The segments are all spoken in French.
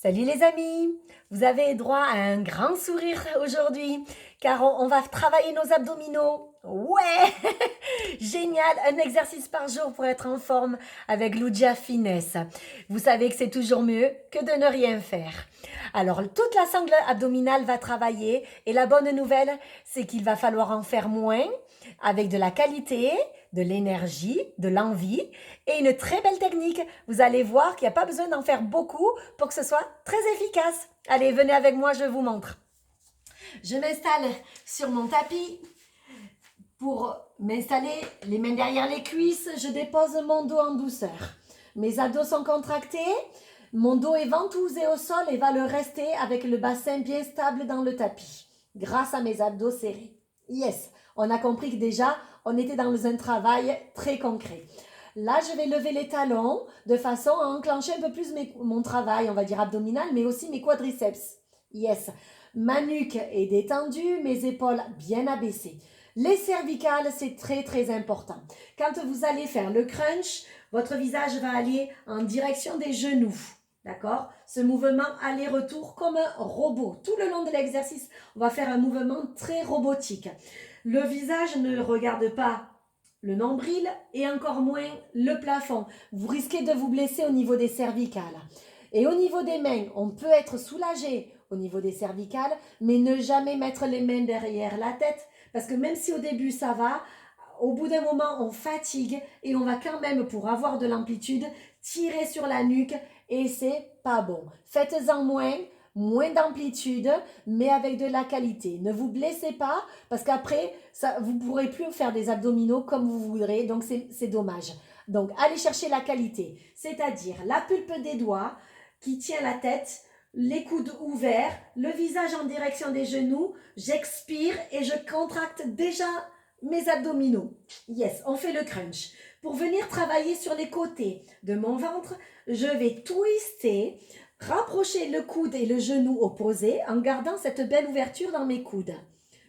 Salut les amis, vous avez droit à un grand sourire aujourd'hui car on va travailler nos abdominaux. Ouais, génial, un exercice par jour pour être en forme avec Ludia Finesse. Vous savez que c'est toujours mieux que de ne rien faire. Alors toute la sangle abdominale va travailler et la bonne nouvelle c'est qu'il va falloir en faire moins avec de la qualité, de l'énergie, de l'envie et une très belle technique. Vous allez voir qu'il n'y a pas besoin d'en faire beaucoup pour que ce soit très efficace. Allez, venez avec moi, je vous montre. Je m'installe sur mon tapis. Pour m'installer les mains derrière les cuisses, je dépose mon dos en douceur. Mes abdos sont contractés, mon dos est ventousé au sol et va le rester avec le bassin bien stable dans le tapis, grâce à mes abdos serrés. Yes, on a compris que déjà, on était dans un travail très concret. Là, je vais lever les talons de façon à enclencher un peu plus mon travail, on va dire abdominal, mais aussi mes quadriceps. Yes, ma nuque est détendue, mes épaules bien abaissées. Les cervicales, c'est très très important. Quand vous allez faire le crunch, votre visage va aller en direction des genoux. D'accord? Ce mouvement aller-retour comme un robot. Tout le long de l'exercice, on va faire un mouvement très robotique. Le visage ne regarde pas le nombril et encore moins le plafond. Vous risquez de vous blesser au niveau des cervicales. Et au niveau des mains, on peut être soulagé au niveau des cervicales, mais ne jamais mettre les mains derrière la tête, parce que même si au début ça va, au bout d'un moment on fatigue et on va quand même, pour avoir de l'amplitude, tirer sur la nuque et c'est pas bon. Faites-en moins d'amplitude, mais avec de la qualité. Ne vous blessez pas, parce qu'après, vous ne pourrez plus faire des abdominaux comme vous voudrez, donc c'est dommage. Donc, allez chercher la qualité, c'est-à-dire la pulpe des doigts qui tient la tête, les coudes ouverts, le visage en direction des genoux, j'expire et je contracte déjà mes abdominaux. Yes, on fait le crunch. Pour venir travailler sur les côtés de mon ventre, je vais twister, rapprocher le coude et le genou opposé en gardant cette belle ouverture dans mes coudes.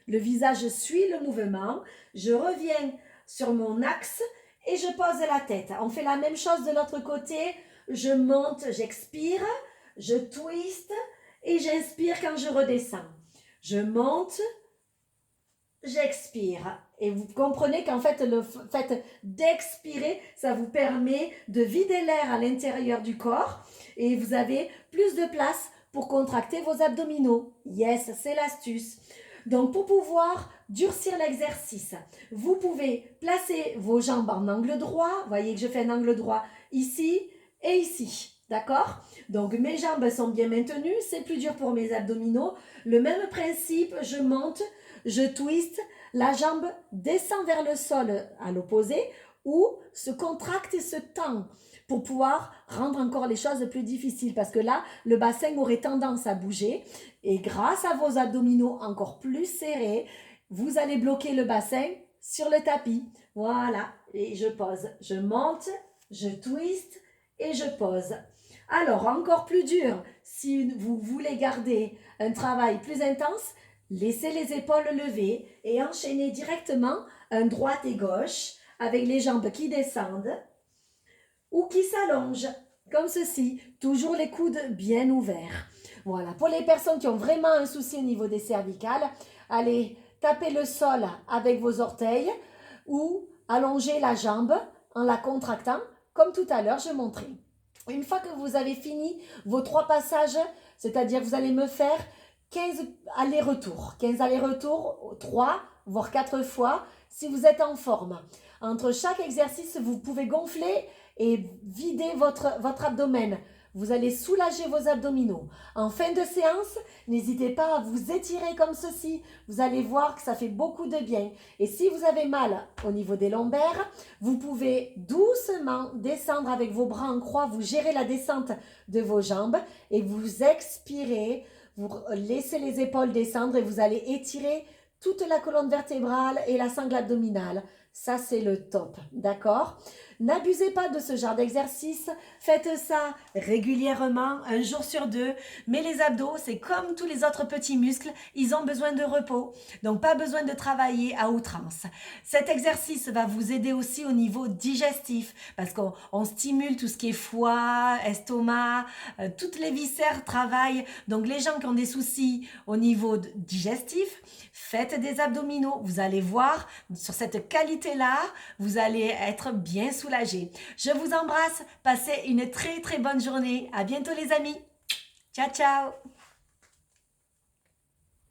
Le visage suit le mouvement, je reviens sur mon axe et je pose la tête. On fait la même chose de l'autre côté, je monte, j'expire, je twiste et j'inspire quand je redescends. Je monte, j'expire. Et vous comprenez qu'en fait, le fait d'expirer, ça vous permet de vider l'air à l'intérieur du corps et vous avez plus de place pour contracter vos abdominaux. Yes, c'est l'astuce. Donc, pour pouvoir durcir l'exercice, vous pouvez placer vos jambes en angle droit. Vous voyez que je fais un angle droit ici et ici. D'accord? Donc, mes jambes sont bien maintenues. C'est plus dur pour mes abdominaux. Le même principe, je monte, je twiste, la jambe descend vers le sol à l'opposé ou se contracte et se tend pour pouvoir rendre encore les choses plus difficiles parce que là, le bassin aurait tendance à bouger et grâce à vos abdominaux encore plus serrés, vous allez bloquer le bassin sur le tapis. Voilà, et je pose, je monte, je twiste et je pose. Alors, encore plus dur, si vous voulez garder un travail plus intense, laissez les épaules levées et enchaînez directement un droite et gauche avec les jambes qui descendent ou qui s'allongent, comme ceci, toujours les coudes bien ouverts. Voilà, pour les personnes qui ont vraiment un souci au niveau des cervicales, allez taper le sol avec vos orteils ou allonger la jambe en la contractant, comme tout à l'heure je montrais. Une fois que vous avez fini vos 3 passages, c'est-à-dire vous allez me faire 15 allers-retours. 15 allers-retours, 3 voire 4 fois si vous êtes en forme. Entre chaque exercice, vous pouvez gonfler et vider votre abdomen. Vous allez soulager vos abdominaux. En fin de séance, n'hésitez pas à vous étirer comme ceci. Vous allez voir que ça fait beaucoup de bien. Et si vous avez mal au niveau des lombaires, vous pouvez doucement descendre avec vos bras en croix. Vous gérez la descente de vos jambes et vous expirez. Vous laissez les épaules descendre et vous allez étirer toute la colonne vertébrale et la sangle abdominale. Ça, c'est le top, d'accord? N'abusez pas de ce genre d'exercice. Faites ça régulièrement, un jour sur deux. Mais les abdos, c'est comme tous les autres petits muscles, ils ont besoin de repos. Donc, pas besoin de travailler à outrance. Cet exercice va vous aider aussi au niveau digestif parce qu'on stimule tout ce qui est foie, estomac, toutes les viscères travaillent. Donc, les gens qui ont des soucis au niveau digestif, faites des abdominaux. Vous allez voir sur cette qualité-là, vous allez être bien soulagé. Je vous embrasse. Passez une très très bonne journée. À bientôt les amis. Ciao ciao.